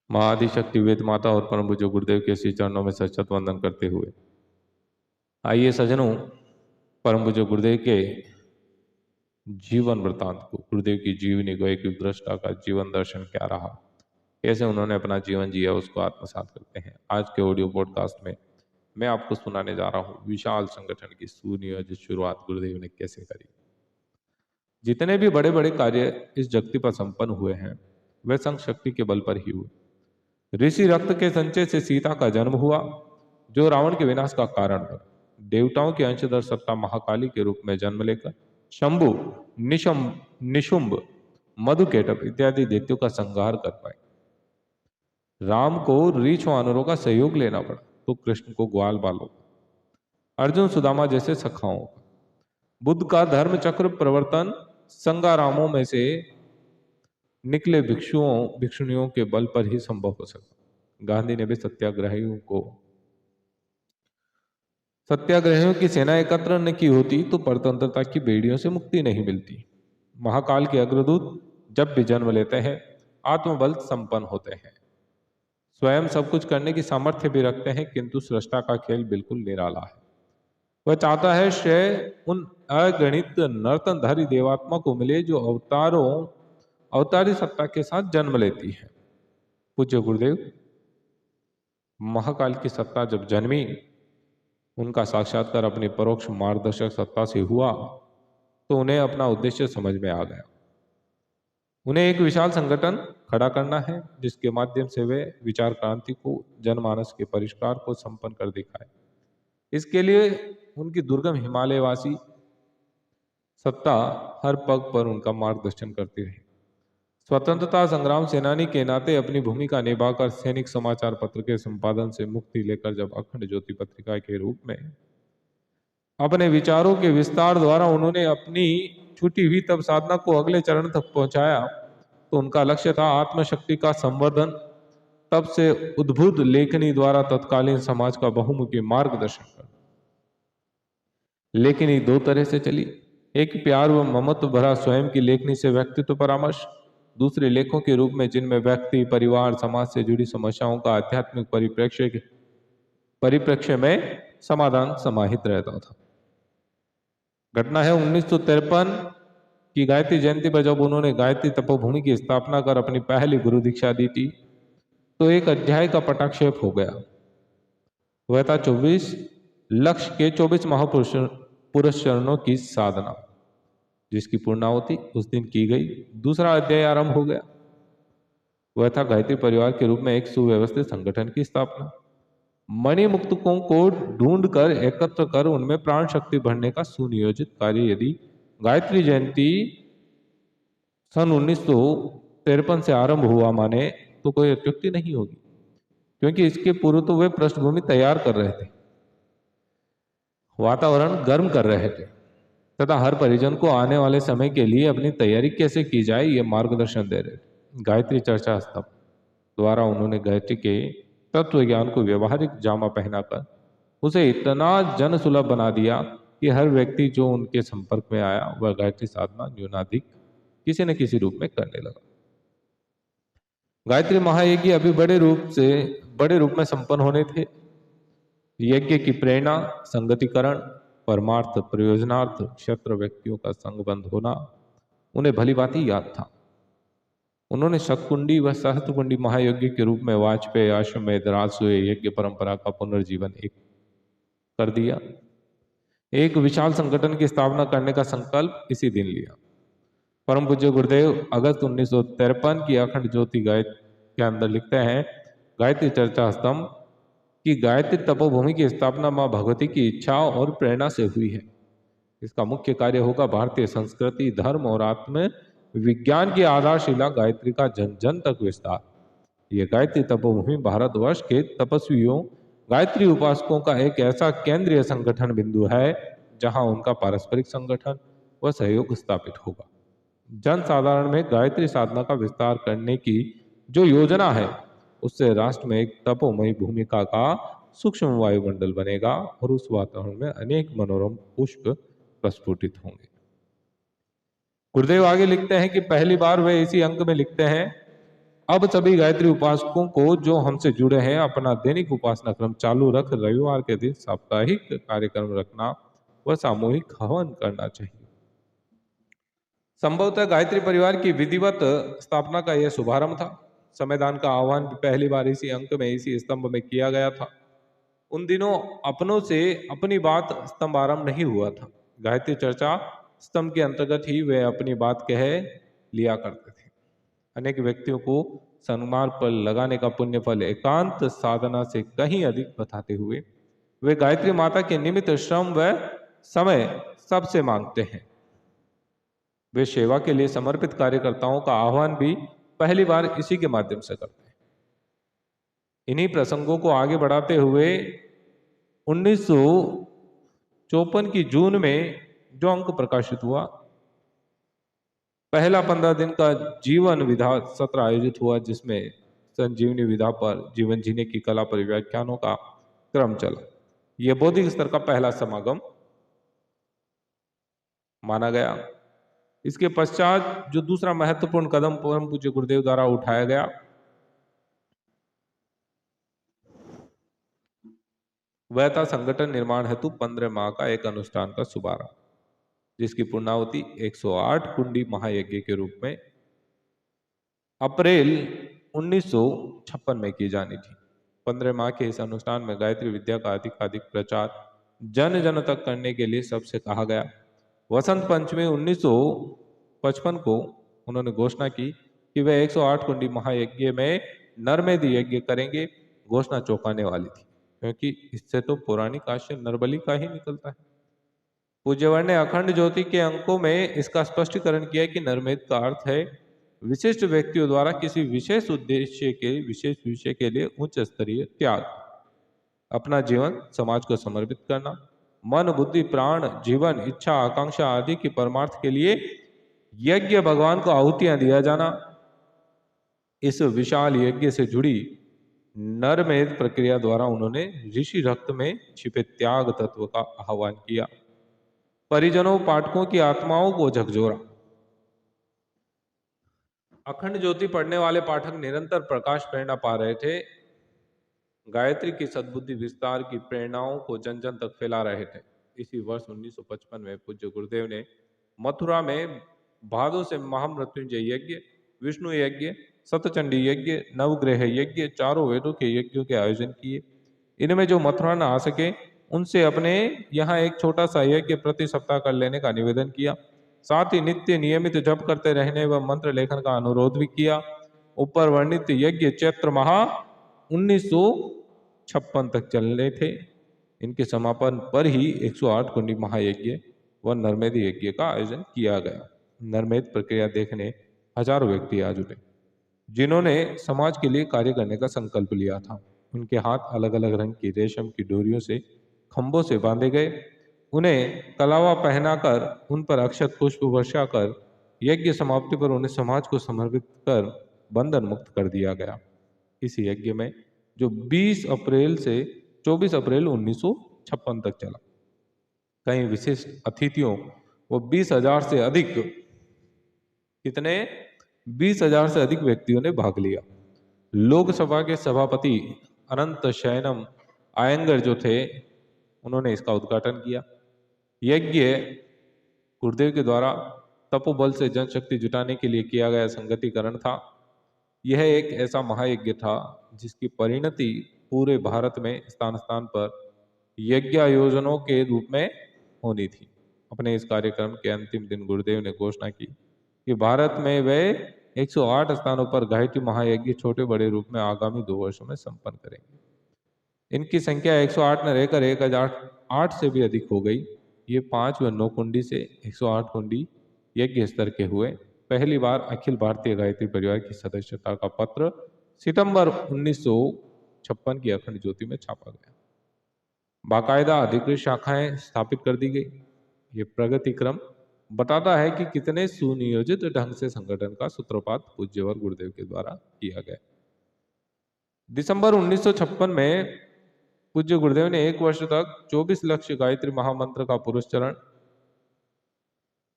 महाआदिशक्ति वेद माता और परम पूज्य गुरुदेव के श्री चरणों में सशत वंदन करते हुए आइए सज्जनों, परम पूज्य गुरुदेव के जीवन वृतांत को, गुरुदेव की जीवनी को, एक दृष्टा का जीवन दर्शन क्या रहा, कैसे उन्होंने अपना जीवन जिया, उसको आत्मसात करते हैं। आज के ऑडियो पॉडकास्ट में मैं आपको सुनाने जा रहा हूँ विशाल संगठन की सुनियोजित शुरुआत गुरुदेव ने कैसे करी। जितने भी बड़े बड़े कार्य इस जगति पर संपन्न हुए हैं वे संघ शक्ति के बल पर ही हुए। ऋषि रक्त के संचय से सीता का जन्म हुआ, जो रावण के विनाश का कारण बना। देवताओं की अंशधर सत्ता महाकाली के रूप में जन्म लेकर शंभु, निशुंभ, मधुकेटप इत्यादि दैत्यों का संहार कर पाए। राम को रीछ वानरों का सहयोग लेना पड़ा तो कृष्ण को ग्वाल बालों का, अर्जुन सुदामा जैसे सखाओं का, बुद्ध का धर्म चक्र प्रवर्तन संगारामों में से निकले भिक्षुणियों के बल पर ही संभव हो सका। गांधी ने भी सत्याग्रहियों की सेना एकत्र न की होती तो परतंत्रता की बेड़ियों से मुक्ति नहीं मिलती। महाकाल के अग्रदूत जब भी जन्म लेते हैं आत्मबल संपन्न होते हैं, स्वयं सब कुछ करने की सामर्थ्य भी रखते हैं, किंतु सृष्टा का खेल बिल्कुल निराला है। वह चाहता है श्रेय उन अगणित नर्तनधारी देवात्मा को मिले जो अवतारी सत्ता के साथ जन्म लेती है। पूज्य गुरुदेव महाकाल की सत्ता जब जन्मी, उनका साक्षात्कार अपनी परोक्ष मार्गदर्शक सत्ता से हुआ तो उन्हें अपना उद्देश्य समझ में आ गया। उन्हें एक विशाल संगठन खड़ा करना है जिसके माध्यम से वे विचार क्रांति को, जनमानस के परिष्कार को संपन्न कर दिखाए। इसके लिए उनकी दुर्गम हिमालयवासी सत्ता हर पग पर उनका मार्गदर्शन करती रही। स्वतंत्रता संग्राम सेनानी के नाते अपनी भूमिका निभाकर सैनिक समाचार पत्र के संपादन से मुक्ति लेकर जब अखंड ज्योति पत्रिका के रूप में अपने विचारों के विस्तार द्वारा उन्होंने अपनी छूटी हुई तब साधना को अगले चरण तक पहुंचाया तो उनका लक्ष्य था आत्मशक्ति का संवर्धन। तब से उद्भुत लेखनी द्वारा तत्कालीन समाज का बहुमुखी मार्गदर्शन कर। लेखनी दो तरह से चली, एक प्यार व ममत्व भरा स्वयं की लेखनी से व्यक्तित्व परामर्श, दूसरे लेखों के रूप में जिनमें व्यक्ति, परिवार, समाज से जुड़ी समस्याओं का आध्यात्मिक परिप्रेक्ष्य में समाधान समाहित रहता था। घटना है 1953 की गायत्री जयंती पर जब उन्होंने गायत्री तपोभूमि की स्थापना कर अपनी पहली गुरु दीक्षा दी थी तो एक अध्याय का पटाक्षेप हो गया। वह था 24 लक्ष्य के 24 महापुरुष चरणों की साधना, जिसकी पूर्णाहुति उस दिन की गई। दूसरा अध्याय आरंभ हो गया। वह था गायत्री परिवार के रूप में एक सुव्यवस्थित संगठन की स्थापना। मणि मुक्तकों को ढूंढकर एकत्र कर उनमें प्राण शक्ति भरने का सुनियोजित कार्य। यदि गायत्री जयंती सन 1953 से आरंभ हुआ माने तो कोई अत्युक्ति नहीं होगी, क्योंकि इसके पूर्व तो वे पृष्ठभूमि तैयार कर रहे थे, वातावरण गर्म कर रहे थे तथा हर परिजन को आने वाले समय के लिए अपनी तैयारी कैसे की जाए ये मार्गदर्शन दे रहे थे। गायत्री चर्चा स्तंभ द्वारा उन्होंने गायत्री के तत्व ज्ञान को व्यवहारिक जामा पहनाकर उसे इतना जन सुलभ बना दिया कि हर व्यक्ति जो उनके संपर्क में आया वह गायत्री साधना न्यूनाधिक किसी न किसी रूप में करने लगा। गायत्री महायज्ञ अभी बड़े रूप में संपन्न होने थे। यज्ञ की प्रेरणा, संगतिकरण, परमार्थ प्रयोजनार्थ क्षेत्र व्यक्तियों का संगबंध होना उन्हें भली भांति याद था। उन्होंने शतकुंडी व सहस्त्रकुंडी महायज्ञ के रूप में वाजपेयी आश्रम में राजसूय यज्ञ परंपरा का पुनर्जीवन कर दिया। एक विशाल संगठन की स्थापना करने का संकल्प इसी दिन लिया। परम पूज्य गुरुदेव अगस्त 1953 की अखंड ज्योति के अंदर लिखते हैं, गायत्री चर्चा स्तंभ की गायत्री तपोभूमि की स्थापना मां भगवती की इच्छा और प्रेरणा से हुई है। इसका मुख्य कार्य होगा भारतीय संस्कृति, धर्म और आत्म विज्ञान की आधारशिला गायत्री का जन जन तक विस्तार। यह गायत्री तपोभूमि भारतवर्ष के तपस्वियों, गायत्री उपासकों का एक ऐसा केंद्रीय संगठन बिंदु है जहां उनका पारस्परिक संगठन व सहयोग स्थापित होगा। जन साधारण में गायत्री साधना का विस्तार करने की जो योजना है उससे राष्ट्र में एक तपोमयी भूमिका का सूक्ष्म वायुमंडल बनेगा और उस वातावरण में अनेक मनोरम पुष्प प्रस्फुटित होंगे। गुरुदेव आगे लिखते हैं कि पहली बार वे इसी अंक में लिखते हैं, अब सभी गायत्री उपासकों को जो हमसे जुड़े हैं अपना दैनिक उपासना क्रम चालू रख रविवार के दिन साप्ताहिक कार्यक्रम रखना व सामूहिक हवन करना चाहिए। संभवतः गायत्री परिवार की विधिवत स्थापना का यह शुभारंभ था। समयदान का आह्वान भी पहली बार इसी अंक में इसी स्तंभ में किया गया था। उन दिनों अपनों से अपनी बात स्तंभ आरंभ नहीं हुआ था। गायत्री चर्चा स्तंभ के अंतर्गत ही वे अपनी बात कह लिया करते थे। अनेक व्यक्तियों को सन्मार्ग पर लगाने का पुण्य फल एकांत साधना से कहीं अधिक बताते हुए वे गायत्री माता के निमित्त श्रम व समय सबसे मांगते हैं। वे सेवा के लिए समर्पित कार्यकर्ताओं का आह्वान भी पहली बार इसी के माध्यम से करते हैं। इन्हीं प्रसंगों को आगे बढ़ाते हुए 1954 की जून में जो अंक प्रकाशित हुआ, पहला 15 दिन का जीवन विधा सत्र आयोजित हुआ, जिसमें संजीवनी विधा पर जीवन जीने की कला पर व्याख्यानों का क्रम चला। यह बौद्धिक स्तर का पहला समागम माना गया। इसके पश्चात जो दूसरा महत्वपूर्ण कदम परम पूज्य गुरुदेव द्वारा उठाया गया वह था संगठन निर्माण हेतु 15 माह का एक अनुष्ठान का शुभारंभ, जिसकी पूर्णाहुति 108 कुंडी महायज्ञ के रूप में अप्रैल 1956 में की जानी थी। 15 माह के इस अनुष्ठान में गायत्री विद्या का अधिक प्रचार जन जन तक करने के लिए सबसे कहा गया। वसंत पंचमी 1955 को उन्होंने घोषणा की कि वे 108 कुंडी महायज्ञ में नरमेध यज्ञ करेंगे। घोषणा चौंकाने वाली थी, क्योंकि इससे तो पौराणिक आशय नरबलि का ही निकलता है। पूज्यवर ने अखंड ज्योति के अंकों में इसका स्पष्टीकरण किया कि नरमेध का अर्थ है विशिष्ट व्यक्तियों द्वारा किसी विशेष उद्देश्य के विशेष विषय के लिए उच्च स्तरीय त्याग, अपना जीवन समाज को समर्पित करना, मन बुद्धि प्राण जीवन इच्छा आकांक्षा आदि की परमार्थ के लिए यज्ञ भगवान को आहुतियां दिया जाना। इस विशाल यज्ञ से जुड़ी नरमेध प्रक्रिया द्वारा उन्होंने ऋषि रक्त में छिपे त्याग तत्व का आह्वान किया, परिजनों पाठकों की आत्माओं को झकझोरा। अखंड ज्योति पढ़ने वाले पाठक निरंतर प्रकाश प्रेरणा पा रहे थे, गायत्री की सद्बुद्धि विस्तार की प्रेरणाओं को जन जन तक फैला रहे थे। इसी वर्ष 1955 में पूज्य गुरुदेव ने मथुरा में भादों से महामृत्युंजय यज्ञ, विष्णु यज्ञ, सतचंडी यज्ञ, नवग्रह यज्ञ, चारों वेदों के यज्ञों के आयोजन किए। इनमें जो मथुरा न आ सके उनसे अपने यहाँ एक छोटा सा यज्ञ प्रति सप्ताह कर लेने का निवेदन किया। साथ ही नित्य नियमित जप करते रहने व मंत्र लेखन का अनुरोध भी किया। ऊपर वर्णित यज्ञ चैत्र माह 1956 तक चलने थे। इनके समापन पर ही 108 कुंडी महायज्ञ व नरमेध यज्ञ का आयोजन किया गया। नरमेध प्रक्रिया देखने हजारों व्यक्ति आ जुटे, जिन्होंने समाज के लिए कार्य करने का संकल्प लिया था। उनके हाथ अलग अलग रंग की रेशम की डोरियों से खंभों से बांधे गए, उन्हें कलावा पहनाकर उन पर अक्षत पुष्प वर्षा कर यज्ञ समाप्ति पर उन्हें समाज को समर्पित कर बंधन मुक्त कर दिया गया। इस यज्ञ में जो 20 अप्रैल से 24 अप्रैल 1956 तक चला, कई विशिष्ट अतिथियों वो 20,000 से अधिक 20,000 से अधिक व्यक्तियों ने भाग लिया। लोकसभा के सभापति अनंत शयनम आयंगर जो थे, उन्होंने इसका उद्घाटन किया। यज्ञ गुरुदेव के द्वारा तपोबल से जनशक्ति जुटाने के लिए किया गया संगतिकरण था। यह एक ऐसा महायज्ञ था जिसकी परिणति पूरे भारत में स्थान स्थान पर यज्ञ आयोजनों के रूप में होनी थी। अपने इस कार्यक्रम के अंतिम दिन गुरुदेव ने घोषणा की कि भारत में वे 108 स्थानों पर गायत्री महायज्ञ छोटे बड़े रूप में आगामी 2 वर्षों में संपन्न करेंगे। इनकी संख्या 108 न रहकर 1008 से भी अधिक हो गई। ये 5 व 9 कुंडी से 108 कुंडी यज्ञ स्तर के हुए। पहली बार अखिल भारतीय गायत्री परिवार की सदस्यता का पत्र सितंबर 1956 की अखंड ज्योति में छापा गया। बाकायदा अधिकृत शाखाएं स्थापित कर दी गई। ये प्रगति क्रम बताता है कि कितने सुनियोजित ढंग से संगठन का सूत्रपात पूज्यवर गुरुदेव के द्वारा किया गया। दिसंबर 1956 में पूज्य गुरुदेव ने 1 वर्ष तक 24 लक्ष्य गायत्री महामंत्र का पुरुष चरण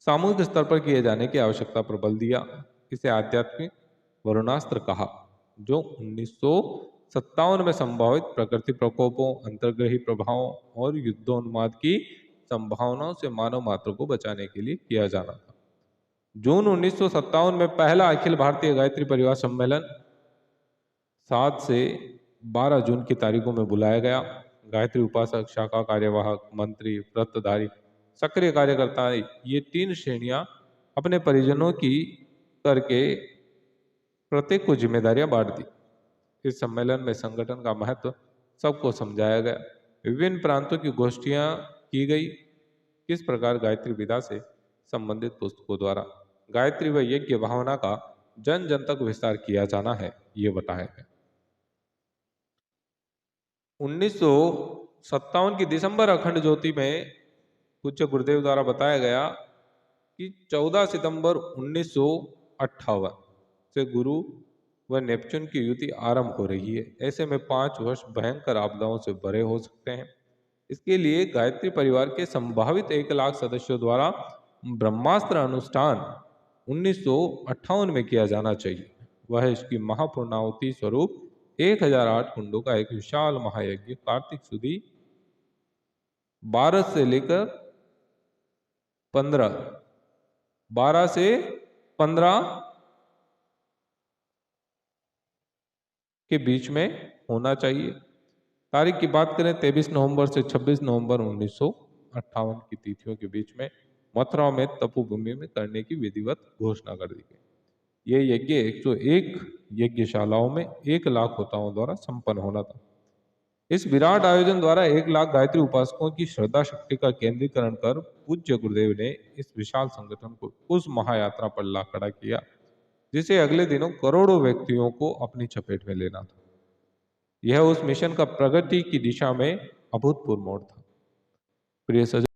सामूहिक स्तर पर किए जाने की आवश्यकता पर बल दिया। इसे आध्यात्मिक वरुणास्त्र कहा। जो 1957 में संभावित प्रकृति प्रकोपों, अंतर्ग्रही प्रभावों और युद्धोन्माद की संभावनाओं से मानव मात्र को बचाने के लिए किया जाना था। जून 1957 में पहला अखिल भारतीय गायत्री परिवार सम्मेलन 7 से 12 जून की तारीखों में बुलाया गया। गायत्री उपासक, शाखा कार्यवाहक, मंत्री, व्रतधारी, सक्रिय कार्यकर्ता, ये 3 श्रेणियां अपने परिजनों की करके प्रत्येक को जिम्मेदारियां बांट दी। इस सम्मेलन में संगठन का महत्व सबको समझाया गया। विभिन्न प्रांतों की गोष्ठियां की गई। किस प्रकार गायत्री विधा से संबंधित पुस्तकों द्वारा गायत्री व यज्ञ भावना का जन जन तक विस्तार किया जाना है, ये बताया गया। 1957 की दिसंबर अखंड ज्योति में पूज्य गुरुदेव द्वारा बताया गया कि 14 सितंबर 1958 से गुरु व नेपच्यून की युति आरंभ हो रही है। ऐसे में 5 वर्ष भयंकर आपदाओं से भरे हो सकते हैं। इसके लिए गायत्री परिवार के संभावित 1 लाख सदस्यों द्वारा ब्रह्मास्त्र अनुष्ठान 1958 में किया जाना चाहिए। वह इसकी महापूर्णाहुति स्वरूप 1008 कुंडों का एक विशाल महायज्ञ कार्तिक सुदी 12 से लेकर 15 के बीच में होना चाहिए। तारीख की बात करें 23 नवंबर से 26 नवंबर 1958 की तिथियों के बीच में मथुरा में तपोभूमि में करने की विधिवत घोषणा कर दी गई। यह यज्ञ 101 यज्ञशालाओं में 1 लाख होताओं द्वारा संपन्न होना था। इस विराट आयोजन द्वारा 1 लाख गायत्री उपासकों की श्रद्धा शक्ति का केंद्रीकरण कर पूज्य गुरुदेव ने इस विशाल संगठन को उस महायात्रा पर ला खड़ा किया जिसे अगले दिनों करोड़ों व्यक्तियों को अपनी चपेट में लेना था। यह उस मिशन का प्रगति की दिशा में अभूतपूर्व मोड़ था। प्रिय सज्जन,